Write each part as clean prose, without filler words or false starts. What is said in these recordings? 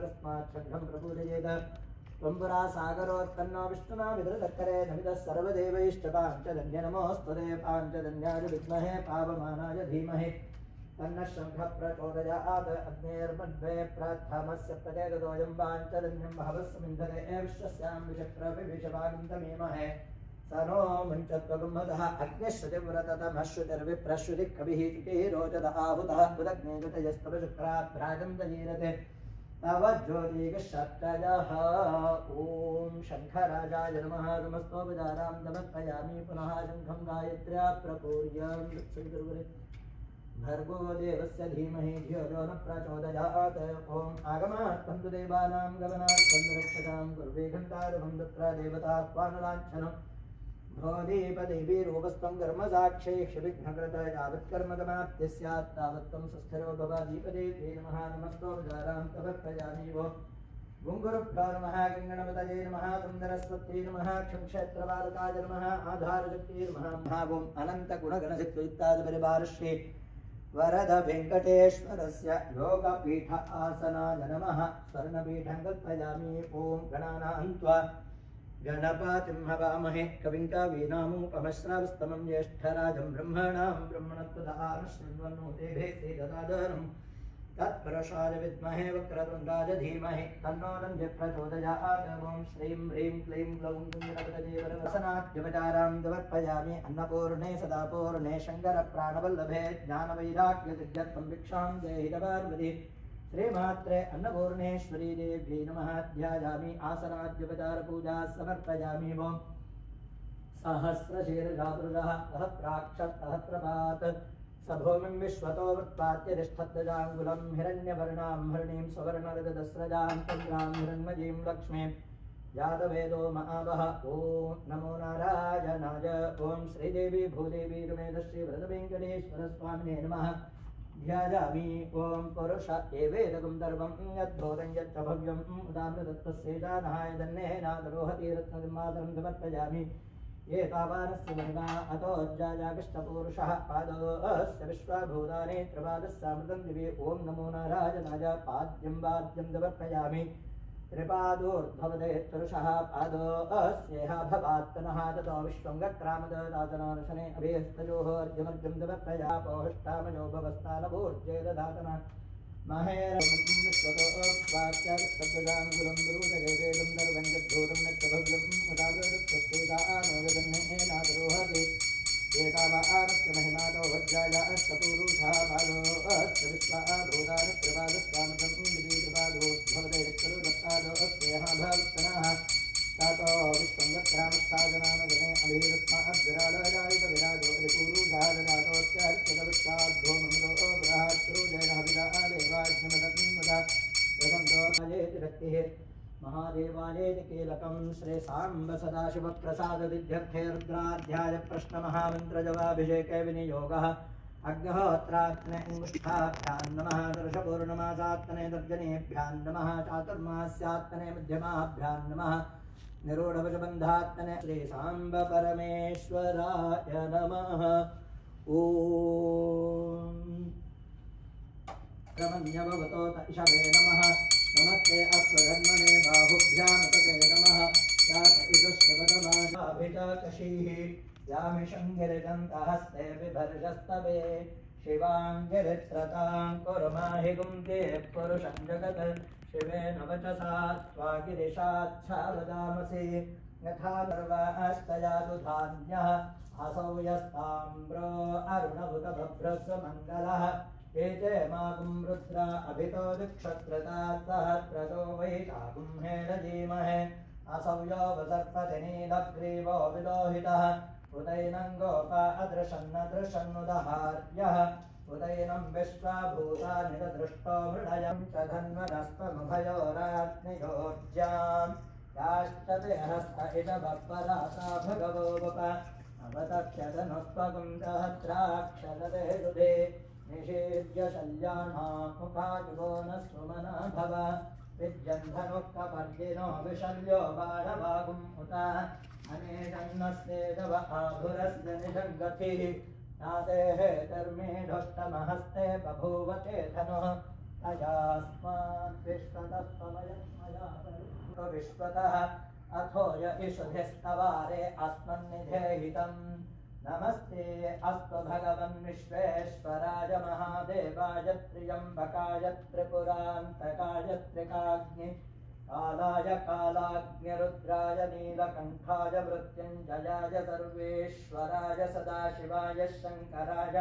तस्मात् शङ्खं प्रपूजयेत् त्वम्पुरा सागरोत्पन्नो विष्णुना विदृतकरे नमितः सर्वदेवैष्टपाञ्चदन्य नमोऽस्तुते पाञ्चदन्याय विद्महे पावमानाय धीमहि तन्नः शङ्खः प्रचोदयात् अग्नेर्मध्ये प्रार्थमस्य प्रचेदतोऽयं पाञ्चदन्यं बहवस्समिन्धते विश्वस्यां विचक्रविभीषवागं तमीमहे स नो मुञ्चत्वगुम्हतः अग्निश्रुतिव्रततमश्रुतिर्विप्रश्रुतिः कविः इति रोचत आहुतः उदग्नेजुतयस्तवशुक्रात् भ्राजं दजीरते तव ज्योतिषट्टजः ॐ शङ्खराजाय नमः नमस्तोपचारां समर्पयामि पुनः शङ्खं गायत्र्या प्रपूर्यां भर्गो देवस्य धीमहि धियो यो न प्रचोदयात् ॐ आगमात् तन्तु देवानां गमनात् रक्षतां कुर्वे घण्टारवं तत्र देवताह्वानलाञ्छनं भोदीपदेवीरूपस्त्वं कर्मसाक्षेषु विघ्नकृत यावत् कर्मगमाप्ति स्यात् तावत्त्वं सुस्थिरो भव दीपदेव्यै नमः नमस्तोपचारां समर्पयामि वो गुङ्गुरुभ्यो नमः गङ्गणपतये नमः सुन्दरस्वत्यै नमः क्षमक्षेत्रबालकाय नमः आधारशक्त्यै नमः महावोम् अनन्तगुणगणसिद्धियुक्तादिपरिवारश्री वरद वेङ्कटेश्वरस्य योगपीठ आसनाय नमः स्वर्णपीठं कल्पयामि ॐ गणानां त्वा गणपतिं हवामहे कविं कवीनामुपमश्रवस्तमं ज्येष्ठराजं ब्रह्मणां ब्रह्मणस्पदान शृण्वन्नोतिभिः सीदसादनं तत्पुरुषाय विद्महे वक्रतुण्डाय धीमहि तन्नो दन्त्यः प्रचोदयात् ॐ श्रीं ह्रीं क्लीं ग्लौं गणपतये वरदसनाद्यवचारां समर्पयामि अन्नपूर्णे सदापूर्णे शङ्करप्राणवल्लभे ज्ञानवैराग्यसिद्ध्यर्थं भिक्षां देहि पार्वती श्रीमात्रे अन्नपूर्णेश्वरी देव्यै नमः ध्यायामि आसनाद्यवचारपूजा समर्पयामि ॐ सहस्रशीर्षापुरुषः सहस्राक्षसहस्रपात् स भूमिं विश्वतो वृत्पात्यतिष्ठद्गजाङ्गुलं हिरण्यवर्णां हरिणीं सुवर्णरजतस्रजां चन्द्रां हिरण्मयीं लक्ष्मीं जातवेदो महावः ॐ नमो नारायणाय ॐ श्रीदेवी भूदेवी रमेधश्रीवरदवेङ्कटेश्वरस्वामिने नमः ध्यायामि ॐ पुरुष एवेदकं दर्वं यद्भूतं यच्च भव्यम् उदामृतत्वस्यैतानहाय दन्नेनादरोहति रत्नमातरं समर्पयामि एतावानस्य महिमा अतोज्जायाकृष्टपूरुषः पादोऽस्य विश्वभूतानि त्रिपादस्सामृतं दिवे ॐ नमो नारायणाय पाद्यं वाद्यं समर्पयामि त्रिपादोर्ध्वपदेत्पुरुषः पादोऽस्येह भवात्तनः ततो विश्वं गक्रामददातनानशने अभेस्तयोः अर्घ्यमर्घ्यं समर्पयापोष्टामयो भवस्तानभूर्जे ददातनः महेरं विश्वतोऽस्वास्याविष्टभुजाङ्गुलं गुरुतरेवेदं दर्वं यद्धूतं नित्यभव्यं मुदागृतस्वस्तेदानोदन्नेनादरोहति एतावानस्य महिमातो वज्राय अष्टपूरुषः पादोऽस्य विश्वभूतानि त्रिपादस्सामृतं दिवीत्रिपादोद्भवदेत्तरुदत्तादोऽस्येह भवत्तनः ततो विश्वं गक्रामस्सादनानगणे अभिरुत्माद्विराडजायितविराजो रिपुरुषः ददातोऽत्यर्च्यतविश्वाद्धूममिदो बृहत्रुजेन हविदादेवाज्ञमदन्मुदा यदन्तो रक्तिः महादेवायेति कीलकं श्री सांब सदाशिवप्रसाददिध्यर्थे रुद्राध्याय प्रश्नमहामन्त्रजवाभिषेके विनियोगः अग्निहोत्रात्मने अंगुष्ठाभ्यां नमः दर्शपूर्णमासात्मने तर्जनेभ्यां नमः चातुर्मास्यात्मने मध्यमाभ्यां नमः निरूढभुजबन्धात्मने श्री सांब परमेश्वराय नमः ॐ रमण्यभवतोत इषवे नमः नमस्ते अश्वधन्वने बाहुभ्यां तते नमः यात इदुष्टवदमाभिजाकशीः यामिषङ्गिरिजन्तहस्ते बिभर्षस्तवे शिवाङ्गिरित्रतां कुर्माहि गुंते पुरुषं जगत् शिवेन वचसा त्वा गिरिशाच्छावदामसि यथा गर्वास्तयातु धान्यः असौ यस्ताम्रो अरुणभुतभभ्रस्वमङ्गलः एते मागुं रुद्रा अभितो दिक्षत्रतात् सहस्रतो वैशाखुं हेरजीमहे असौ यो वसर्पति नीलग्रीवो विलोहितः उदैनं गोपा अदृशन्नदृशन्नुदहार्यः उदैनं विश्वभूतानि दृष्टो मृडयं च धन्वनस्त्वमुभयोराग्नियोज्यां याश्चते हस्त इष बप्परासा भगवो वप अवतप्यतनुस्त्वगुं सहस्राक्षदते दुधे निषेद्य शल्यानां मुखायुगो न सुमना भव विद्यन्धनुः कपर्दिनो विशल्यो बाणवागुम् उत अनेजन्नस्तेजव आभुरस्य निषङ्गतिः नादेः धर्मेढोष्टमहस्ते बभूवते धनुः अयास्मान् विश्वतस्तमयस्मया विश्वतः अथो य इषुभिस्तवारे अस्मन्निधेहितम् नमस्ते अस्तु भगवन् विश्वेश्वराय महादेवाय त्र्यम्बकाय त्रिपुरान्तकाय त्रिकाग्नि कालाय कालाग्निरुद्राय नीलकण्ठाय मृत्युञ्जयाय सर्वेश्वराय सदाशिवाय शङ्कराय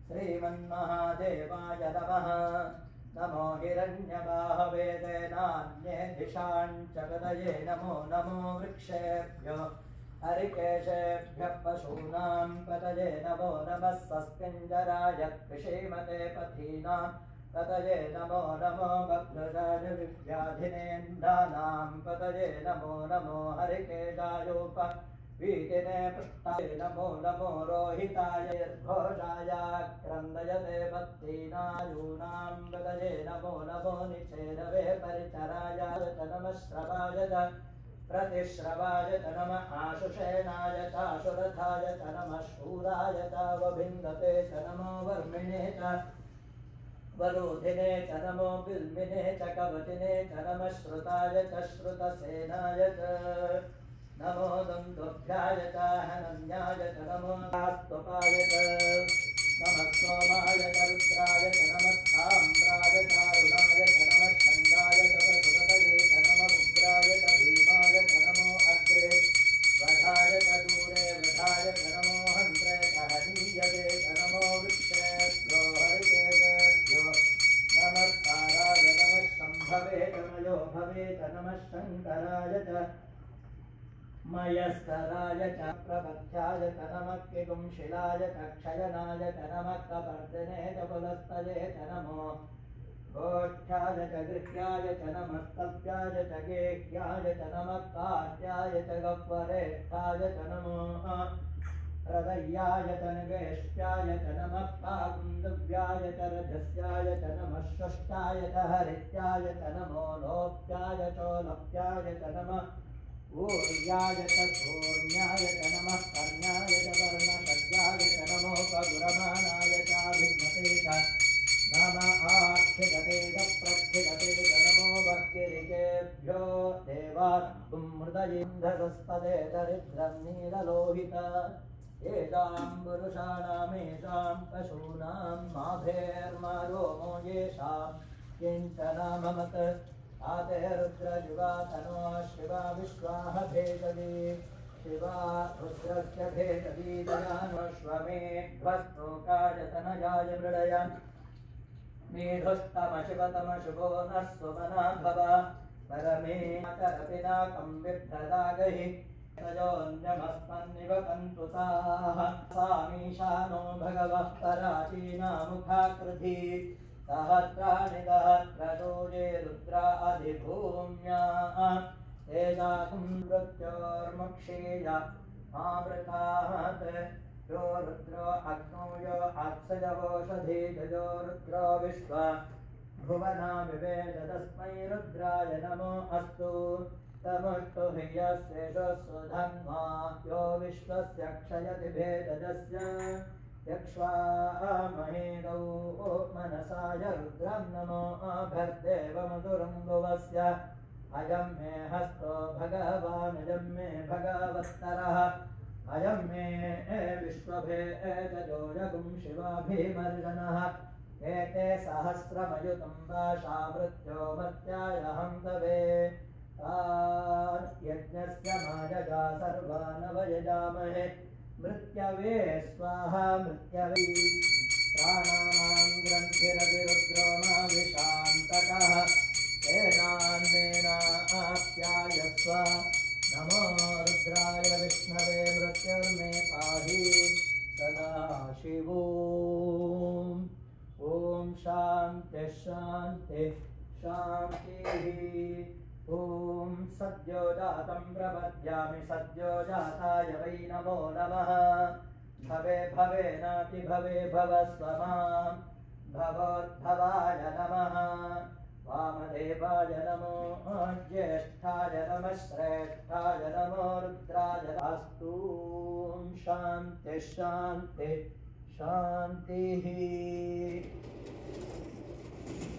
श्रीमन्महादेवाय नमः नमो हिरण्यबाहवे नान्ये दिशाञ्च पदये नमो नमो वृक्षेभ्यो हरिकेशेभ्यः पशूनां पतये नमो नमः सस्पिञ्जराय कृषीमते पथीनां पतये नमो नमो बभ्रजाय विव्याधिनेन्द्राणां पतये नमो नमो हरिकेशायोपवीतिने पृष्ठाय नमो नमो रोहिताय घोषाय क्रन्दयते पत्नीनायूनां पतये नमो नमो निचेनवे परिचराय च नमः श्रवाय च प्रतिश्रवाय च नमः आशुषेणाय चाशुरथाय च नमः शूराय च वभिन्दते च नमो वर्मिणे च वरोधिने च नमो बिल्मिने च कवचिने च नमः श्रुताय च श्रुतसेनाय च नमो दन्दुभ्याय च हनन्याय च नमो आस्तुपाय च नमः सोमाय च रुद्राय च नमः ताम्राय च अरुणाय च नमः छन्दाय च प्रसुतये च नमः उग्राय च भीमाय च नमो अग्रे वधाय च दूरे वधाय च नमो हन्त्रे च हनीयते च नमो वृक्षेभ्यो हरिकेशेभ्यो नमस्काराय नमः शम्भवे च मयो भवे च नमः शङ्कराय च मयस्कराय च प्रबध्याय च नमः किगुंशिलाय च क्षयनाय च नमः कपर्दिने च पुलस्तये च नमो गोष्ठ्याय च गृह्याय च नमस्तव्याय च गेह्याय च नमः कार्याय च गह्वरेष्ठाय च नमो हृदयाय च निवेष्ट्याय च नमः पाकुन्दव्याय च रजस्याय च नमः शुष्टाय च हरित्याय च नमो लोप्याय चोलप्याय च नमः ऊर्याय च सूर्याय च नमः कर्ण्याय च वर्णशव्याय च नमो पगुरमाणाय चाभिघ्नते च नमः आक्षिगते च प्रक्षिगते च नमो भक्तिरिकेभ्यो देवानां हृदयेन्धसस्पदे दरिद्रं नीललोहित येषां पुरुषाणामेषां पशूनां माभेर्मारोमो येषां किञ्चन ममत आते रुद्रजुवा तनो शिवा विश्वाह भेदवी शिवा रुद्रस्य भेदवी दयानोश्वमेध्वस्तोकाय तनयाय मृडय मेधुष्टमशिवतमशुभो नः सुमना भव परमे करपिनाकं बिभ्रदागहि तयोऽन्यमस्मन्निवकन्तु ताः सामीशानो भगवः पराचीनामुखाकृधि सहस्राणि सहस्रदोजे रुद्रा अधिभूम्या तेजाहुं मृत्योर्मुक्षीय मामृतात् यो रुद्रो अग्नो यो अत्सजवोषधीजयो रुद्रो विश्व भुवना विवेद तस्मै रुद्राय नमो अस्तु तमुष्टु ह्यस्येषु सुधन्वा यो विश्वस्य क्षयति भेदजस्य यक्ष्वामहेदौ मनसाय रुद्रं नमो भर्देवमधुरं भुवस्य अयं मे हस्तो भगवानजं मे भगवत्तरः अयं मे विश्वभेदजो जगुं शिवाभिमर्शनः एते सहस्रमयुतं वाशावृत्यो मत्यायहं तवे यज्ञस्य मायजा सर्वानवयजामहे मृत्यवे स्वाहा मृत्यवे प्राणानां ग्रन्थिरविरुद्रो माविशान्तकः तेनान्नेनाप्यायस्व नमो रुद्राय विष्णवे मृत्युर्मे पाहि सदा शिवो ॐ शान्ति शान्ति शान्तिः ॐ सद्यो जातं प्रपद्यामि सद्यो जाताय वै नमो नमः भवे भवेनाति भवे भवस्व मां भवोद्भवाय नमः वामदेवाय नमो ज्येष्ठाय नमः श्रेष्ठाय नमो रुद्राय अस्तु शान्ति शान्ति शान्तिः।